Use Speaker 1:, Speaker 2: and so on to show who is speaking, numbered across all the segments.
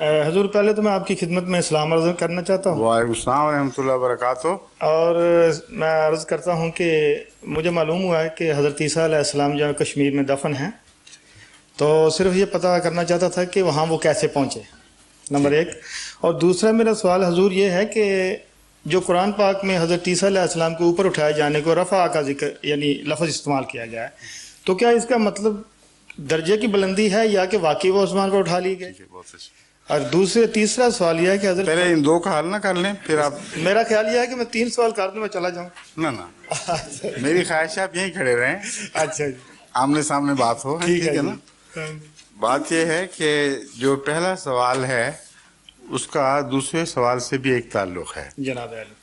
Speaker 1: حضور پہلے تو میں آپ کی خدمت میں اسلام عرض کرنا چاہتا ہوں،
Speaker 2: وعلیکم السلام ورحمۃ اللہ وبرکاتہ۔
Speaker 1: اور میں عرض کرتا ہوں کہ مجھے معلوم ہوا ہے کہ حضرت عیسیٰ علیہ السلام جو کشمیر میں دفن ہیں، تو صرف یہ پتہ کرنا چاہتا تھا کہ وہاں وہ کیسے پہنچے، نمبر ایک۔ اور دوسرا میرا سوال حضور یہ ہے کہ جو قرآن پاک میں حضرت عیسیٰ علیہ السلام کے اوپر اٹھائے جانے کو رفع کا ذکر یعنی لفظ استعمال کیا گیا ہے، تو کیا اس کا مطلب درجے کی بلندی ہے یا کہ واقعی وہ آسمان پر اٹھا لی گئے؟ اور تیسرا سوال یہ ہے کہ حضرت
Speaker 2: پہلے ان دو کا حل نہ کر لیں پھر آپ۔
Speaker 1: میرا خیال یہ ہے کہ میں 3 سوال کر دوں میں چلا جاؤں۔
Speaker 2: نہ میری خواہش ہے آپ یہیں کھڑے رہیں،
Speaker 1: اچھا جی،
Speaker 2: آمنے سامنے بات ہو۔ ٹھیک ہے نا؟ بات یہ ہے کہ جو پہلا سوال ہے اس کا دوسرے سوال سے بھی ایک تعلق ہے۔
Speaker 1: جناب علی،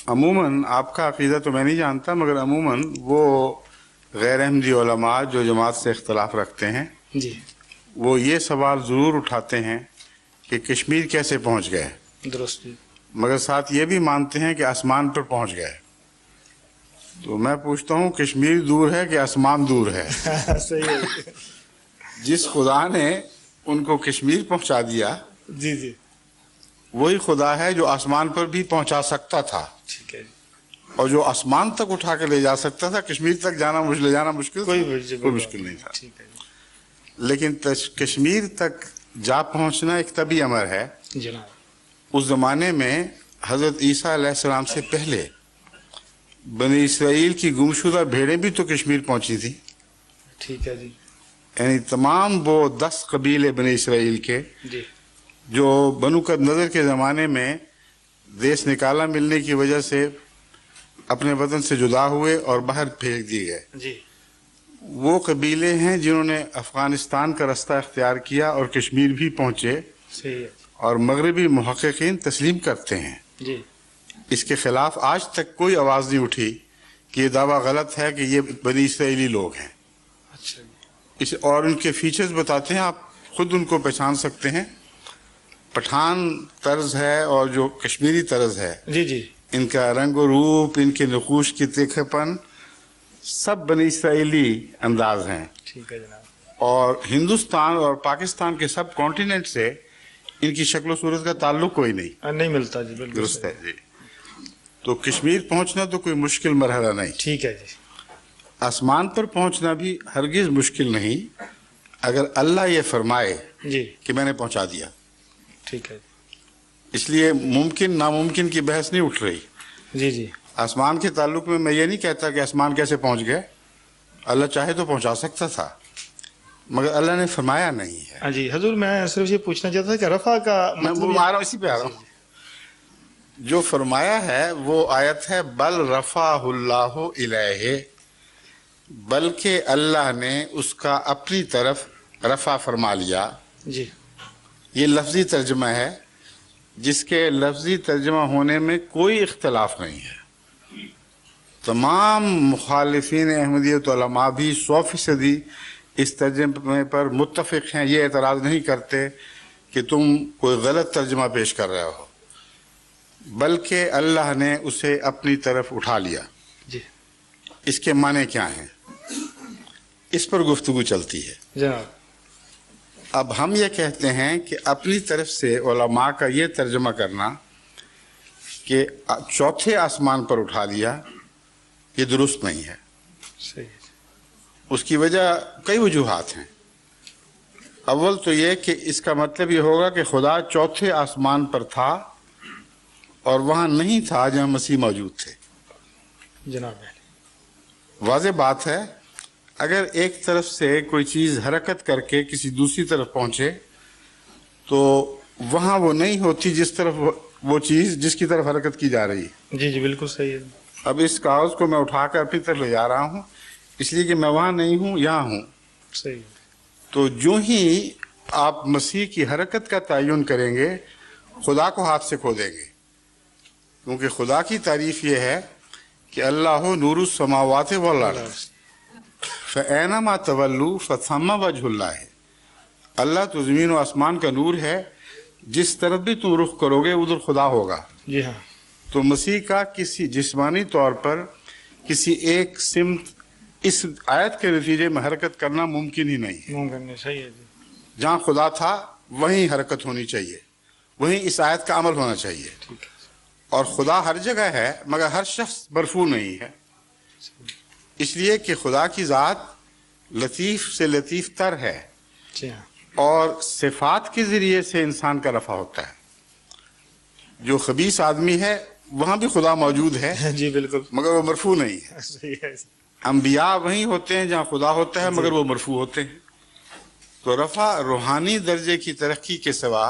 Speaker 2: عموماً آپ کا عقیدہ تو میں نہیں جانتا، مگر عموماً وہ غیر احمدی علماء جو جماعت سے اختلاف رکھتے ہیں
Speaker 1: جی،
Speaker 2: وہ یہ سوال ضرور اٹھاتے ہیں کہ کشمیر کیسے پہنچ گئے،
Speaker 1: درست جی،
Speaker 2: مگر ساتھ یہ بھی مانتے ہیں کہ آسمان پر پہنچ گئے۔ تو میں پوچھتا ہوں کشمیر دور ہے کہ آسمان دور ہے؟
Speaker 1: صحیح ہے،
Speaker 2: جس خدا نے ان کو کشمیر پہنچا دیا
Speaker 1: جی جی،
Speaker 2: وہی خدا ہے جو آسمان پر بھی پہنچا سکتا تھا،
Speaker 1: ٹھیک ہے جی،
Speaker 2: اور جو آسمان تک اٹھا کے لے جا سکتا تھا، کشمیر تک لے جانا مشکل،
Speaker 1: کوئی
Speaker 2: مشکل نہیں تھا۔
Speaker 1: ٹھیک ہے
Speaker 2: لیکن کشمیر تک جا پہنچنا ایک طبی امر ہے۔
Speaker 1: جی، جناب،
Speaker 2: اس زمانے میں حضرت عیسیٰ علیہ السلام سے پہلے بنی اسرائیل کی گمشدہ بھیڑیں بھی تو کشمیر پہنچی تھی،
Speaker 1: ٹھیک ہے جی،
Speaker 2: یعنی تمام وہ 10 قبیلے بنی اسرائیل کے
Speaker 1: جی،
Speaker 2: جو بنو قد نظر کے زمانے میں دیس نکالا ملنے کی وجہ سے اپنے وطن سے جدا ہوئے اور باہر پھینک دیے گئے،
Speaker 1: جی،
Speaker 2: وہ قبیلے ہیں جنہوں نے افغانستان کا رستہ اختیار کیا اور کشمیر بھی پہنچے،
Speaker 1: صحیح ہے،
Speaker 2: اور مغربی محققین تسلیم کرتے ہیں۔
Speaker 1: جی،
Speaker 2: اس کے خلاف آج تک کوئی آواز نہیں اٹھی کہ یہ دعویٰ غلط ہے کہ یہ بنی اسرائیلی لوگ ہیں۔
Speaker 1: اچھا جی،
Speaker 2: اور ان کے فیچرز بتاتے ہیں، آپ خود ان کو پہچان سکتے ہیں۔ پٹھان طرز ہے اور جو کشمیری طرز ہے،
Speaker 1: جی، جی،
Speaker 2: ان کا رنگ و روپ، ان کے نقوش کی تیکھے پن، سب بنی اسرائیلی انداز ہیں۔
Speaker 1: ٹھیک ہے جناب،
Speaker 2: اور ہندوستان اور پاکستان کے سب کانٹیننٹ سے ان کی شکل و صورت کا تعلق کوئی نہیں،
Speaker 1: نہیں ملتا جی، بالکل
Speaker 2: درست ہے جی۔ تو کشمیر پہنچنا تو کوئی مشکل مرحلہ نہیں،
Speaker 1: ٹھیک ہے جی،
Speaker 2: آسمان پر پہنچنا بھی ہرگز مشکل نہیں اگر اللہ یہ فرمائے
Speaker 1: جی،
Speaker 2: کہ میں نے پہنچا دیا۔
Speaker 1: ٹھیک ہے
Speaker 2: اس لیے ممکن ناممکن کی بحث نہیں اٹھ رہی۔
Speaker 1: جی، جی،
Speaker 2: آسمان کے تعلق میں یہ نہیں کہتا کہ آسمان کیسے پہنچ گئے، اللہ چاہے تو پہنچا سکتا تھا، مگر اللہ نے فرمایا نہیں ہے۔
Speaker 1: ہاں جی حضور، میں صرف یہ پوچھنا چاہتا تھا کہ رفع کا
Speaker 2: میں
Speaker 1: مطلب
Speaker 2: آ رہا ہوں، اسی پہ آ رہا ہوں۔ جو فرمایا ہے وہ آیت ہے بل رفعہ اللہ الیہ، بلکہ اللہ نے اس کا اپنی طرف رفع فرما لیا۔
Speaker 1: جی،
Speaker 2: یہ لفظی ترجمہ ہے جس کے لفظی ترجمہ ہونے میں کوئی اختلاف نہیں ہے۔ تمام مخالفین احمدیت علماء بھی 100% اس ترجمے پر متفق ہیں، یہ اعتراض نہیں کرتے کہ تم کوئی غلط ترجمہ پیش کر رہے ہو، بلکہ اللہ نے اسے اپنی طرف اٹھا لیا۔
Speaker 1: جی،
Speaker 2: اس کے معنی کیا ہیں، اس پر گفتگو چلتی ہے۔
Speaker 1: جناب،
Speaker 2: اب ہم یہ کہتے ہیں کہ اپنی طرف سے علماء کا یہ ترجمہ کرنا کہ چوتھے آسمان پر اٹھا لیا، یہ درست نہیں ہے۔
Speaker 1: صحیح،
Speaker 2: اس کی وجہ کئی وجوہات ہیں۔ اول تو یہ کہ اس کا مطلب یہ ہوگا کہ خدا چوتھے آسمان پر تھا اور وہاں نہیں تھا جہاں مسیح موجود تھے۔
Speaker 1: جناب،
Speaker 2: واضح بات ہے، اگر ایک طرف سے کوئی چیز حرکت کر کے کسی دوسری طرف پہنچے تو وہاں وہ نہیں ہوتی جس طرف وہ چیز جس کی طرف حرکت کی جا رہی ہے۔
Speaker 1: جی، جی، بالکل صحیح ہے۔
Speaker 2: اب اس کاغذ کو میں اٹھا کر اپنی طرف لے جا رہا ہوں، اس لیے کہ میں وہاں نہیں ہوں، یہاں ہوں۔
Speaker 1: صحیح،
Speaker 2: تو جو ہی آپ مسیح کی حرکت کا تعین کریں گے، خدا کو ہاتھ سے کھو دیں گے، کیونکہ خدا کی تعریف یہ ہے کہ اللہ نور السماوات والارض فَأَيْنَمَا تَوَلُّوا فَثَمَّ وَجْهُ اللَّهِ، اللہ تو زمین و آسمان کا نور ہے، جس طرف بھی تم رخ کرو گے ادھر خدا ہوگا۔
Speaker 1: جی ہاں،
Speaker 2: تو مسیح کا کسی جسمانی طور پر کسی ایک سمت اس آیت کے نتیجے میں حرکت کرنا ممکن ہی نہیں ہے۔
Speaker 1: منہ کرنے، صحیح ہے جی،
Speaker 2: جہاں خدا تھا وہیں حرکت ہونی چاہیے، وہیں اس آیت کا عمل ہونا چاہیے. اور خدا ہر جگہ ہے مگر ہر شخص مرفوع نہیں ہے، اس لیے کہ خدا کی ذات لطیف سے لطیف تر ہے،
Speaker 1: جی ہاں
Speaker 2: اور صفات کے ذریعے سے انسان کا رفع ہوتا ہے. جو خبیث آدمی ہے وہاں بھی خدا موجود ہے
Speaker 1: جی بالکل
Speaker 2: مگر وہ مرفوع نہیں ہے.
Speaker 1: صحیح ہے.
Speaker 2: انبیاء وہیں ہوتے ہیں جہاں خدا ہوتا ہے مگر وہ مرفوع ہوتے ہیں. تو رفع روحانی درجے کی ترقی کے سوا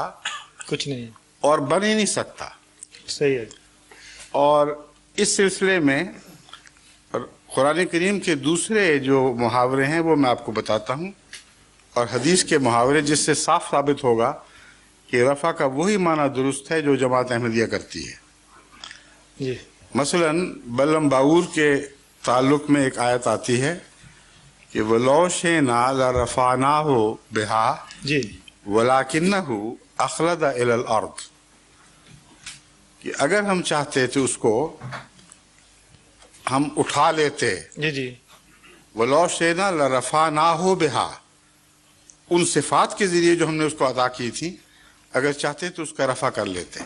Speaker 1: کچھ نہیں ہے.
Speaker 2: اور بن ہی نہیں سکتا.
Speaker 1: صحیح ہے.
Speaker 2: اور اس سلسلے میں قرآن کریم کے دوسرے جو محاورے ہیں وہ میں آپ کو بتاتا ہوں، اور حدیث کے محاورے جس سے صاف ثابت ہوگا کہ رفع کا وہی معنی درست ہے جو جماعت احمدیہ کرتی ہے.
Speaker 1: جی
Speaker 2: مثلا بلم باور کے تعلق میں ایک آیت آتی ہے کہ وَلَوْ شِئْنَا لَرَفَعْنَاهُ بِهَا
Speaker 1: جی
Speaker 2: وَلَكِنَّهُ أَخْلَدَ إِلَى الْأَرْضِ، کہ اگر ہم چاہتے تو اس کو ہم اٹھا لیتے.
Speaker 1: جی جی
Speaker 2: وَلَوْ شِئْنَا لَرَفَعْنَاهُ بِهَا، ان صفات کے ذریعے جو ہم نے اس کو عطا کی تھی اگر چاہتے تو اس کا رفع کر لیتے.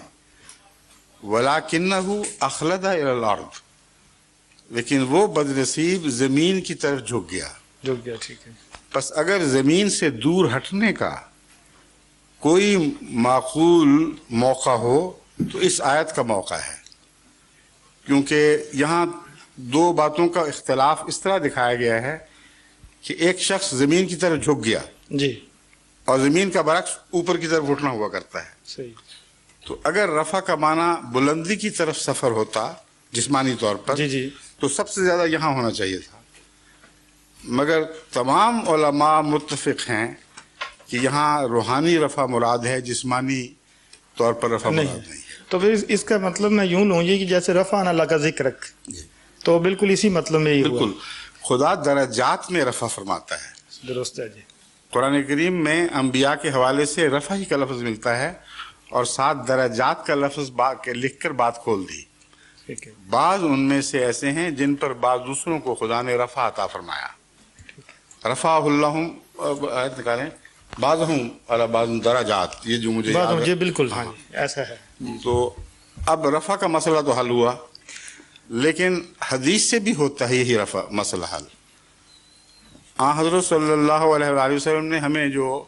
Speaker 2: وَلَكِنَّهُ أَخْلَدَ إِلَى الْأَرْضِ، لیکن وہ بدنصیب زمین کی طرف جھک گیا.
Speaker 1: جھک گیا. ٹھیک ہے.
Speaker 2: بس اگر زمین سے دور ہٹنے کا کوئی معقول موقع ہو تو اس آیت کا موقع ہے، کیونکہ یہاں دو باتوں کا اختلاف اس طرح دکھایا گیا ہے کہ ایک شخص زمین کی طرف جھک گیا
Speaker 1: جی
Speaker 2: اور زمین کا برعکس اوپر کی طرف اٹھنا ہوا کرتا ہے.
Speaker 1: صحیح.
Speaker 2: تو اگر رفع کا معنی بلندی کی طرف سفر ہوتا جسمانی طور پر
Speaker 1: جی جی
Speaker 2: تو سب سے زیادہ یہاں ہونا چاہیے تھا، مگر تمام علماء متفق ہیں کہ یہاں روحانی رفع مراد ہے، جسمانی طور پر رفع مراد نہیں.
Speaker 1: تو پھر اس کا مطلب میں یوں لوں گی کہ جیسے رفع اللہ کا ذکر تو بالکل اسی مطلب میں ہی ہوا.
Speaker 2: بالکل، خدا درجات میں رفع فرماتا ہے.
Speaker 1: درست ہے. جی
Speaker 2: قرآن کریم میں انبیاء کے حوالے سے رفع ہی کا لفظ ملتا ہے اور ساتھ درجات کا لفظ لکھ کر بات کھول دی.
Speaker 1: ٹھیک ہے.
Speaker 2: بعض ان میں سے ایسے ہیں جن پر بعض دوسروں کو خدا نے رفع عطا فرمایا. رفع اللہم آیت نکالیں، بعضہم علی بعض درجات، یہ جو مجھے یاد ہے.
Speaker 1: جی بالکل ہاں جی ایسا ہے.
Speaker 2: تو اب رفع کا مسئلہ تو حل ہوا، لیکن حدیث سے بھی ہوتا ہے یہی رفع مسئلہ حل. حضرت صلی اللہ علیہ وآلہ وسلم نے ہمیں جو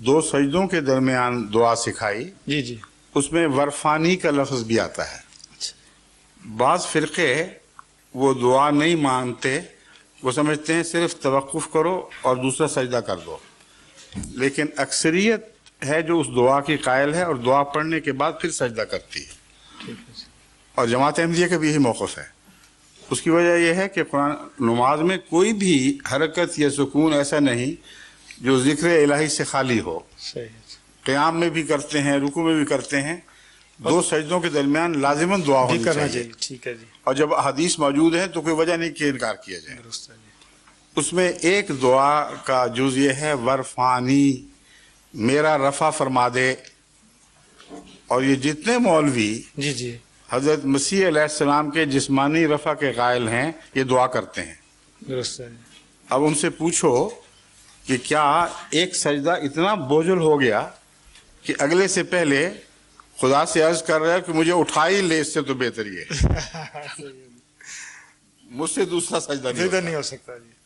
Speaker 2: دو سجدوں کے درمیان دعا سکھائی
Speaker 1: جی جی
Speaker 2: اس میں ورفانی کا لفظ بھی آتا ہے. بعض فرقے وہ دعا نہیں مانتے، وہ سمجھتے ہیں صرف توقف کرو اور دوسرا سجدہ کر دو، لیکن اکثریت ہے جو اس دعا کی قائل ہے اور دعا پڑھنے کے بعد پھر سجدہ کرتی ہے. اور جماعت احمدیہ کا بھی یہی موقف ہے. اس کی وجہ یہ ہے کہ قرآن نماز میں کوئی بھی حرکت یا سکون ایسا نہیں جو ذکر الہی سے خالی ہو. قیام میں بھی کرتے ہیں، رکوع میں بھی کرتے ہیں، دو سجدوں کے درمیان لازماً دعا ہونی چاہیے.
Speaker 1: ٹھیک ہے جی.
Speaker 2: اور جب حدیث موجود ہے تو کوئی وجہ نہیں کہ انکار کیا جائے. اس میں ایک دعا کا جز یہ ہے ورفانی، میرا رفع فرما دے. اور یہ جتنے مولوی
Speaker 1: جی جی
Speaker 2: حضرت مسیح علیہ السلام کے جسمانی رفع کے قائل ہیں یہ دعا کرتے ہیں.
Speaker 1: درست ہے.
Speaker 2: اب ان سے پوچھو کہ کیا ایک سجدہ اتنا بوجھل ہو گیا کہ اگلے سے پہلے خدا سے عرض کر رہا ہے کہ مجھے اٹھا ہی لے، اس سے تو بہتر یہ مجھ سے دوسرا سجدہ نہیں
Speaker 1: ہو سکتا. جی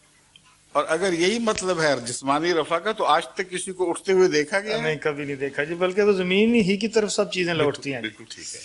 Speaker 2: اور اگر یہی مطلب ہے جسمانی رفع کا تو آج تک کسی کو اٹھتے ہوئے دیکھا گیا
Speaker 1: نہیں، کبھی نہیں دیکھا جی، بلکہ تو زمین ہی کی طرف سب چیزیں لوٹتی ہیں.
Speaker 2: بالکل ٹھیک ہے.